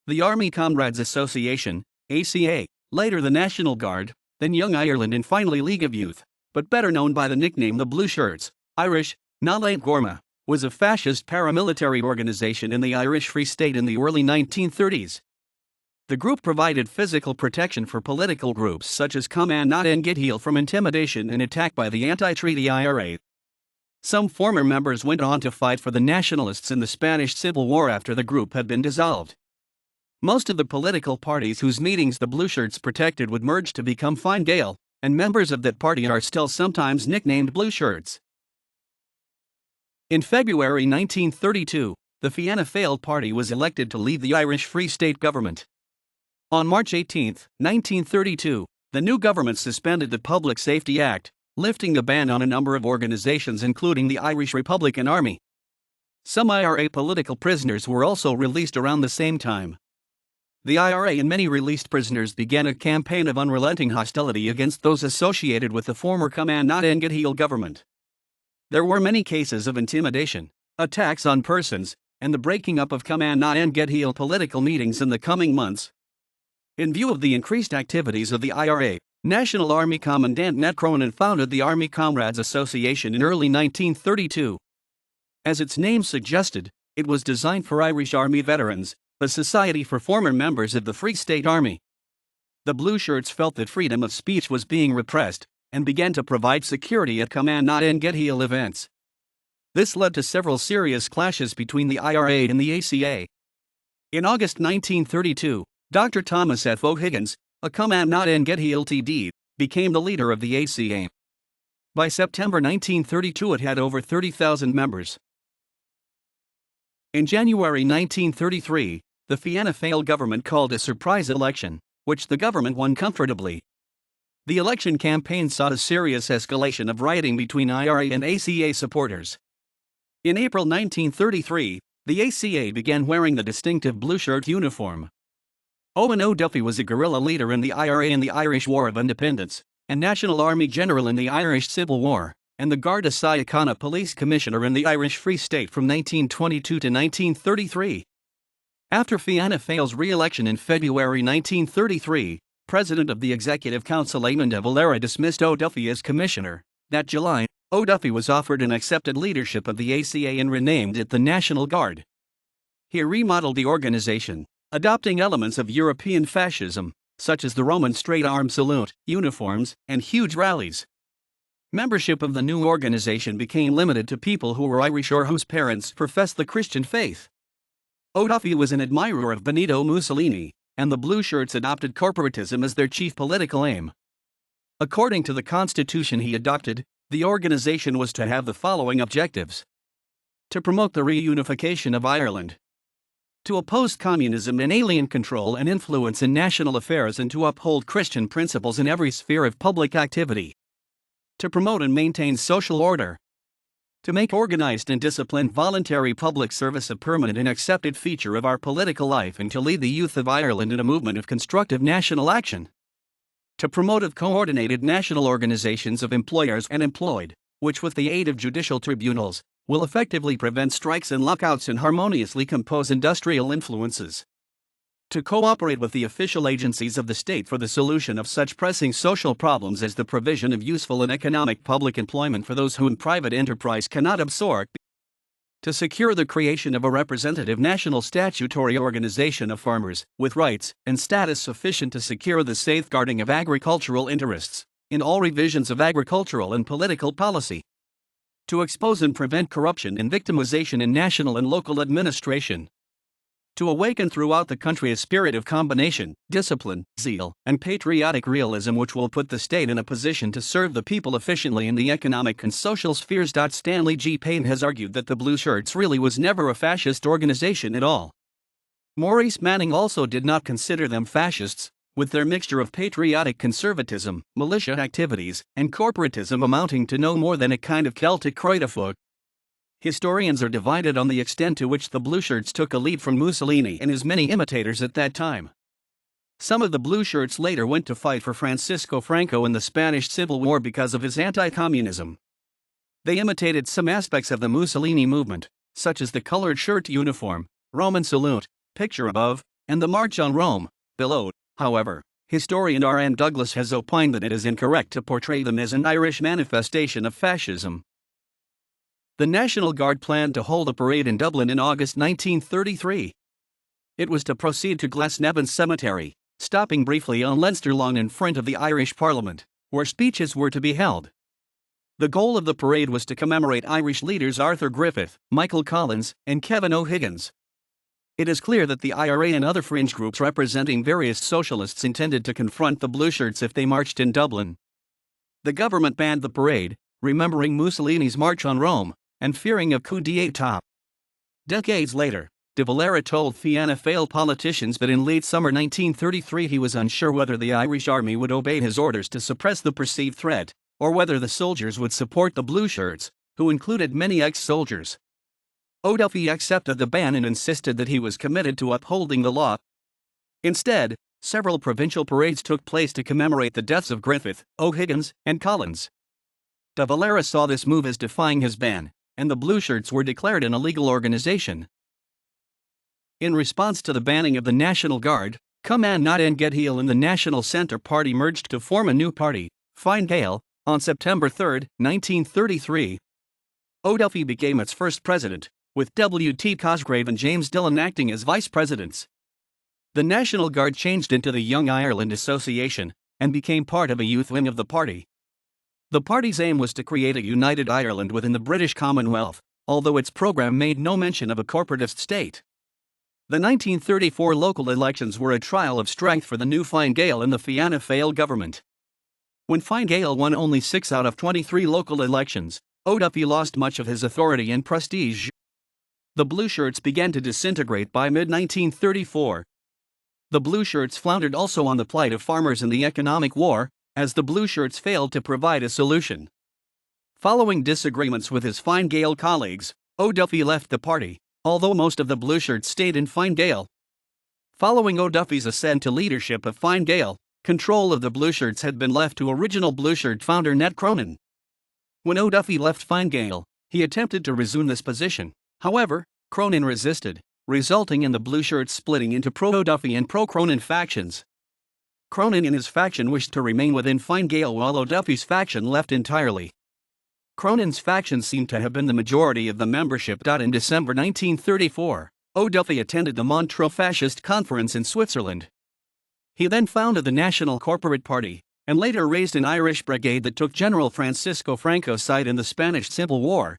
The Army Comrades Association, ACA, later the National Guard, then Young Ireland and finally League of Youth, but better known by the nickname the Blueshirts, Irish, Léinte Gorma, was a fascist paramilitary organization in the Irish Free State in the early 1930s. The group provided physical protection for political groups such as Cumann and nGaedheal from intimidation and attack by the anti-treaty IRA. Some former members went on to fight for the Nationalists in the Spanish Civil War after the group had been dissolved. Most of the political parties whose meetings the Blueshirts protected would merge to become Fine Gael, and members of that party are still sometimes nicknamed Blueshirts. In February 1932, the Fianna Fáil party was elected to lead the Irish Free State government. On March 18, 1932, the new government suspended the Public Safety Act, lifting the ban on a number of organizations including the Irish Republican Army. Some IRA political prisoners were also released around the same time. The IRA and many released prisoners began a campaign of unrelenting hostility against those associated with the former Cumann and nGaedheal government. There were many cases of intimidation, attacks on persons, and the breaking up of Cumann and nGaedheal political meetings in the coming months. In view of the increased activities of the IRA, National Army Commandant Nat Cronin founded the Army Comrades Association in early 1932. As its name suggested, it was designed for Irish Army veterans, a society for former members of the Free State Army. The Blueshirts felt that freedom of speech was being repressed, and began to provide security at Cumann and nGaedheal events. This led to several serious clashes between the IRA and the ACA. In August 1932, Dr. Thomas F. O'Higgins, a Cumann and nGaedheal TD, became the leader of the ACA. By September 1932 it had over 30,000 members. In January 1933, the Fianna Fáil government called a surprise election, which the government won comfortably. The election campaign saw a serious escalation of rioting between IRA and ACA supporters. In April 1933, the ACA began wearing the distinctive blue-shirt uniform. Owen O'Duffy was a guerrilla leader in the IRA in the Irish War of Independence, and National Army General in the Irish Civil War, and the Garda Síochána Police Commissioner in the Irish Free State from 1922 to 1933. After Fianna Fáil's re-election in February 1933, President of the Executive Council Eamon de Valera dismissed O'Duffy as commissioner. That July, O'Duffy was offered and accepted leadership of the ACA and renamed it the National Guard. He remodeled the organization, adopting elements of European fascism, such as the Roman straight arm salute, uniforms, and huge rallies. Membership of the new organization became limited to people who were Irish or whose parents professed the Christian faith. O'Duffy was an admirer of Benito Mussolini, and the Blueshirts adopted corporatism as their chief political aim. According to the constitution he adopted, the organization was to have the following objectives: to promote the reunification of Ireland, to oppose communism and alien control and influence in national affairs, and to uphold Christian principles in every sphere of public activity, to promote and maintain social order, to make organized and disciplined voluntary public service a permanent and accepted feature of our political life, and to lead the youth of Ireland in a movement of constructive national action, to promote coordinated national organizations of employers and employed, which with the aid of judicial tribunals, will effectively prevent strikes and lockouts and harmoniously compose industrial influences, to cooperate with the official agencies of the state for the solution of such pressing social problems as the provision of useful and economic public employment for those whom private enterprise cannot absorb, to secure the creation of a representative national statutory organization of farmers, with rights and status sufficient to secure the safeguarding of agricultural interests, in all revisions of agricultural and political policy, to expose and prevent corruption and victimization in national and local administration, to awaken throughout the country a spirit of combination, discipline, zeal, and patriotic realism which will put the state in a position to serve the people efficiently in the economic and social spheres. Stanley G. Payne has argued that the Blueshirts really was never a fascist organization at all. Maurice Manning also did not consider them fascists, with their mixture of patriotic conservatism, militia activities, and corporatism amounting to no more than a kind of Celtic croix-de-foot. Historians are divided on the extent to which the Blueshirts took a lead from Mussolini and his many imitators at that time. Some of the Blueshirts later went to fight for Francisco Franco in the Spanish Civil War because of his anti-communism. They imitated some aspects of the Mussolini movement, such as the colored shirt uniform, Roman salute, picture above, and the March on Rome, below. However, historian R.M. Douglas has opined that it is incorrect to portray them as an Irish manifestation of fascism. The National Guard planned to hold a parade in Dublin in August 1933. It was to proceed to Glasnevin Cemetery, stopping briefly on Leinster Lawn in front of the Irish Parliament, where speeches were to be held. The goal of the parade was to commemorate Irish leaders Arthur Griffith, Michael Collins, and Kevin O'Higgins. It is clear that the IRA and other fringe groups representing various socialists intended to confront the Blueshirts if they marched in Dublin. The government banned the parade, remembering Mussolini's March on Rome, and fearing a coup d'état. Decades later, De Valera told Fianna Fáil politicians that in late summer 1933 he was unsure whether the Irish army would obey his orders to suppress the perceived threat, or whether the soldiers would support the Blueshirts, who included many ex-soldiers. O'Duffy accepted the ban and insisted that he was committed to upholding the law. Instead, several provincial parades took place to commemorate the deaths of Griffith, O'Higgins, and Collins. De Valera saw this move as defying his ban, and the Blueshirts were declared an illegal organization. In response to the banning of the National Guard, Cumann nGaedheal and the National Centre Party merged to form a new party, Fine Gael, on September 3, 1933. O'Duffy became its first president, with W.T. Cosgrave and James Dillon acting as vice presidents. The National Guard changed into the Young Ireland Association and became part of a youth wing of the party. The party's aim was to create a united Ireland within the British Commonwealth, although its program made no mention of a corporatist state. The 1934 local elections were a trial of strength for the new Fine Gael and the Fianna Fáil government. When Fine Gael won only 6 out of 23 local elections, O'Duffy lost much of his authority and prestige. The Blueshirts began to disintegrate by mid-1934. The Blueshirts floundered also on the plight of farmers in the economic war, as the Blueshirts failed to provide a solution. Following disagreements with his Fine Gael colleagues, O'Duffy left the party, although most of the Blueshirts stayed in Fine Gael. Following O'Duffy's ascent to leadership of Fine Gael, control of the Blueshirts had been left to original Blueshirt founder Ned Cronin. When O'Duffy left Fine Gael, he attempted to resume this position. However, Cronin resisted, resulting in the Blueshirts splitting into pro-O'Duffy and pro-Cronin factions. Cronin and his faction wished to remain within Fine Gael while O'Duffy's faction left entirely. Cronin's faction seemed to have been the majority of the membership. In December 1934, O'Duffy attended the Montreux Fascist Conference in Switzerland. He then founded the National Corporate Party, and later raised an Irish brigade that took General Francisco Franco's side in the Spanish Civil War,